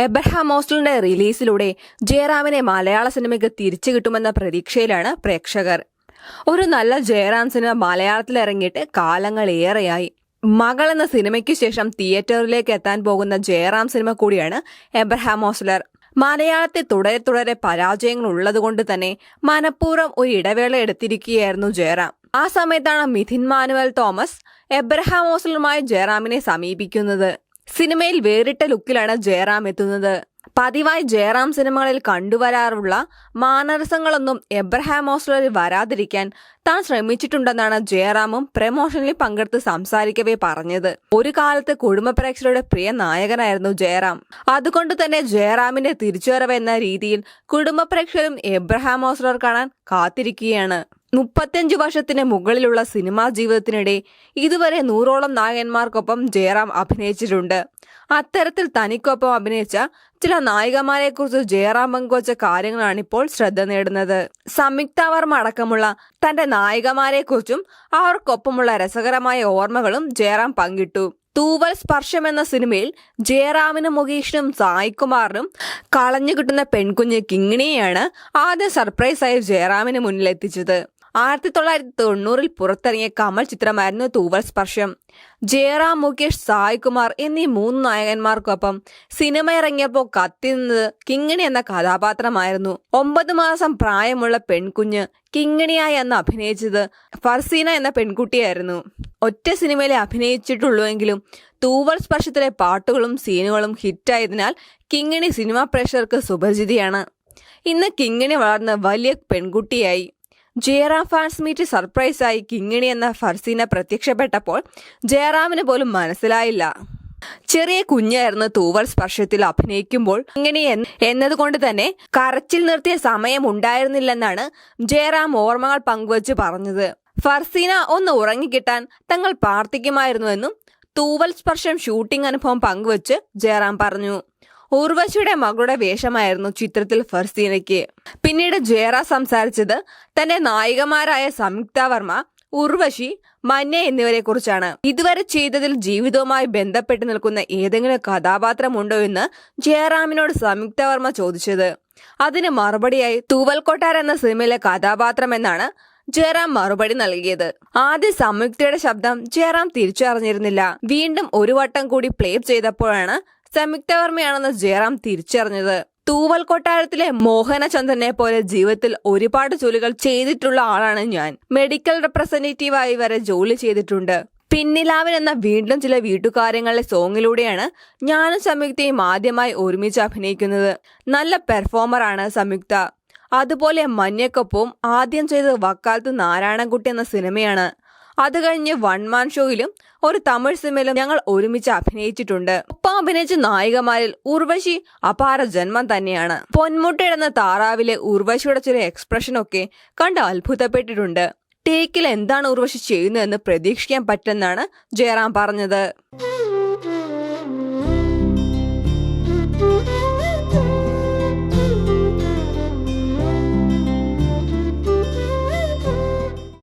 Abraham ഓസ്ലറിന്റെ റിലീസിലൂടെ ജയറാമിനെ മലയാള സിനിമയ്ക്ക് തിരിച്ചു കിട്ടുമെന്ന പ്രതീക്ഷയിലാണ് പ്രേക്ഷകർ. ഒരു നല്ല ജയറാം സിനിമ മലയാളത്തിൽ ഇറങ്ങിയിട്ട് കാലങ്ങളേറെയായി. മകൾ എന്ന സിനിമയ്ക്ക് ശേഷം തിയേറ്ററിലേക്ക് എത്താൻ പോകുന്ന ജയറാം സിനിമ കൂടിയാണ് എബ്രഹാം ഓസ്ലർ. മലയാളത്തെ തുടരെ പരാജയങ്ങൾ ഉള്ളതുകൊണ്ട് തന്നെ മനഃപൂർവ്വം ഒരു ഇടവേള എടുത്തിരിക്കുകയായിരുന്നു ജയറാം. ആ സമയത്താണ് മിഥിൻ മാനുവൽ തോമസ് എബ്രഹാം ഓസ്ലറുമായി ജയറാമിനെ സമീപിക്കുന്നത്. സിനിമയിൽ വേറിട്ട ലുക്കിലാണ് ജയറാം എത്തുന്നത്. പതിവായി ജയറാം സിനിമകളിൽ കണ്ടുവരാറുള്ള മാനറിസങ്ങളൊന്നും എബ്രഹാം ഓസ്ലറിൽ വരാതിരിക്കാൻ താൻ ശ്രമിച്ചിട്ടുണ്ടെന്നാണ് ജയറാമും പ്രമോഷനിൽ പങ്കെടുത്ത് സംസാരിക്കവേ പറഞ്ഞത്. ഒരു കാലത്ത് കുടുംബ പ്രേക്ഷകരുടെ പ്രിയ നായകനായിരുന്നു ജയറാം. അതുകൊണ്ട് തന്നെ ജയറാമിന്റെ തിരിച്ചുവരവ് എന്ന രീതിയിൽ കുടുംബ പ്രേക്ഷകരും എബ്രഹാം ഓസ്ലർ കാണാൻ കാത്തിരിക്കുകയാണ്. 35 വർഷത്തിന് മുകളിലുള്ള സിനിമാ ജീവിതത്തിനിടെ ഇതുവരെ 100ഓളം നായകന്മാർക്കൊപ്പം ജയറാം അഭിനയിച്ചിട്ടുണ്ട്. അത്തരത്തിൽ തനിക്കൊപ്പം അഭിനയിച്ച ചില നായികമാരെക്കുറിച്ച് ജയറാം പങ്കുവച്ച കാര്യങ്ങളാണിപ്പോൾ ശ്രദ്ധ നേടുന്നത്. സംയുക്ത വർമ്മ അടക്കമുള്ള തന്റെ നായികമാരെക്കുറിച്ചും അവർക്കൊപ്പമുള്ള രസകരമായ ഓർമ്മകളും ജയറാം പങ്കിട്ടു. തൂവൽ സ്പർശം എന്ന സിനിമയിൽ ജയറാമിനും മുകേഷിനും സായികുമാറിനും കളഞ്ഞു കിട്ടുന്ന പെൺകുഞ്ഞ് കിങ്ങിണിയെയാണ് ആദ്യം സർപ്രൈസായി ജയറാമിന് മുന്നിലെത്തിച്ചത്. 1990-ൽ പുറത്തിറങ്ങിയ കമൽ ചിത്രമായിരുന്നു തൂവൽ സ്പർശം. ജയറാം, മുകേഷ്, സായികുമാർ എന്നീ 3 നായകന്മാർക്കൊപ്പം സിനിമ ഇറങ്ങിയപ്പോൾ കത്തിനിന്നത് കിങ്ങിണി എന്ന കഥാപാത്രമായിരുന്നു. 9 മാസം പ്രായമുള്ള പെൺകുഞ്ഞ് കിങ്ങിണിയായി അന്ന് അഭിനയിച്ചത് ഫർസീന എന്ന പെൺകുട്ടിയായിരുന്നു. ഒറ്റ സിനിമയിലെ അഭിനയിച്ചിട്ടുള്ളൂവെങ്കിലും തൂവൽ സ്പർശത്തിലെ പാട്ടുകളും സീനുകളും ഹിറ്റായതിനാൽ കിങ്ങിണി സിനിമാ പ്രേക്ഷകർക്ക് സുപരിചിതയാണ്. ഇന്ന് കിങ്ങിണി വളർന്ന് വലിയ പെൺകുട്ടിയായി. ജയറാം ഫാൻസ് മീറ്റ് സർപ്രൈസായി കിങ്ങിണി എന്ന ഫർസീന പ്രത്യക്ഷപ്പെട്ടപ്പോൾ ജയറാമിന് പോലും മനസ്സിലായില്ല. ചെറിയ കുഞ്ഞായിരുന്നു തൂവൽ സ്പർശത്തിൽ അഭിനയിക്കുമ്പോൾ കിങ്ങിണി എന്നതുകൊണ്ട് തന്നെ കരച്ചിൽ നിർത്തിയ സമയം ഉണ്ടായിരുന്നില്ലെന്നാണ് ജയറാം ഓർമ്മകൾ പങ്കുവച്ച് പറഞ്ഞത്. ഫർസീന ഒന്ന് ഉറങ്ങിക്കിട്ടാൻ തങ്ങൾ പ്രാർത്ഥിക്കുമായിരുന്നുവെന്നും തൂവൽ സ്പർശം ഷൂട്ടിംഗ് അനുഭവം പങ്കുവച്ച് ജയറാം പറഞ്ഞു. ഉർവശിയുടെ മകളുടെ വേഷമായിരുന്നു ചിത്രത്തിൽ ഫർസീനയ്ക്ക്. പിന്നീട് ജയറാം സംസാരിച്ചത് തന്റെ നായികമാരായ സംയുക്ത വർമ്മ, ഉർവശി, മന്യ എന്നിവരെ കുറിച്ചാണ്. ഇതുവരെ ചെയ്തതിൽ ജീവിതവുമായി ബന്ധപ്പെട്ട് നിൽക്കുന്ന ഏതെങ്കിലും കഥാപാത്രമുണ്ടോ എന്ന് ജയറാമിനോട് സംയുക്ത വർമ്മ ചോദിച്ചത്. അതിന് മറുപടിയായി തൂവൽ കൊട്ടാര എന്ന സിനിമയിലെ കഥാപാത്രം എന്നാണ് ജയറാം മറുപടി നൽകിയത്. ആദ്യം സംയുക്തയുടെ ശബ്ദം ജയറാം തിരിച്ചറിഞ്ഞിരുന്നില്ല. വീണ്ടും ഒരു വട്ടം കൂടി പ്ലേ ചെയ്തപ്പോഴാണ് സംയുക്ത വർമ്മയാണെന്ന് ജയറാം തിരിച്ചറിഞ്ഞത്. തൂവൽ കൊട്ടാരത്തിലെ മോഹനചന്ദ്രനെ പോലെ ജീവിതത്തിൽ ഒരുപാട് ജോലികൾ ചെയ്തിട്ടുള്ള ആളാണ് ഞാൻ. മെഡിക്കൽ റെപ്രസെന്റേറ്റീവായി വരെ ജോലി ചെയ്തിട്ടുണ്ട്. പിന്നിലാവൻ എന്ന വീണ്ടും ചില വീട്ടുകാര്യങ്ങളിലെ സോങ്ങിലൂടെയാണ് ഞാനും സംയുക്തയും ആദ്യമായി ഒരുമിച്ച് അഭിനയിക്കുന്നത്. നല്ല പെർഫോമറാണ് സംയുക്ത. അതുപോലെ മന്യക്കൊപ്പവും ആദ്യം ചെയ്തത് വക്കാലത്ത് നാരായണൻകുട്ടി എന്ന സിനിമയാണ്. അത് കഴിഞ്ഞ് വൺ മാൻ ഷോയിലും ഒരു തമിഴ് സിനിമയിലും ഞങ്ങൾ ഒരുമിച്ച് അഭിനയിച്ചിട്ടുണ്ട്. ഒപ്പം അഭിനയിച്ച നായികമാരിൽ ഉർവശി അപാര ജന്മം തന്നെയാണ്. പൊന്മുട്ടയിടുന്ന താറാവിലെ ഉർവശിയുടെ ചില എക്സ്പ്രഷനൊക്കെ കണ്ട് അത്ഭുതപ്പെട്ടിട്ടുണ്ട്. ടേക്കിൽ എന്താണ് ഉർവശി ചെയ്യുന്നതെന്ന് പ്രതീക്ഷിക്കാൻ പറ്റുമെന്നാണ് ജയറാം പറഞ്ഞത്.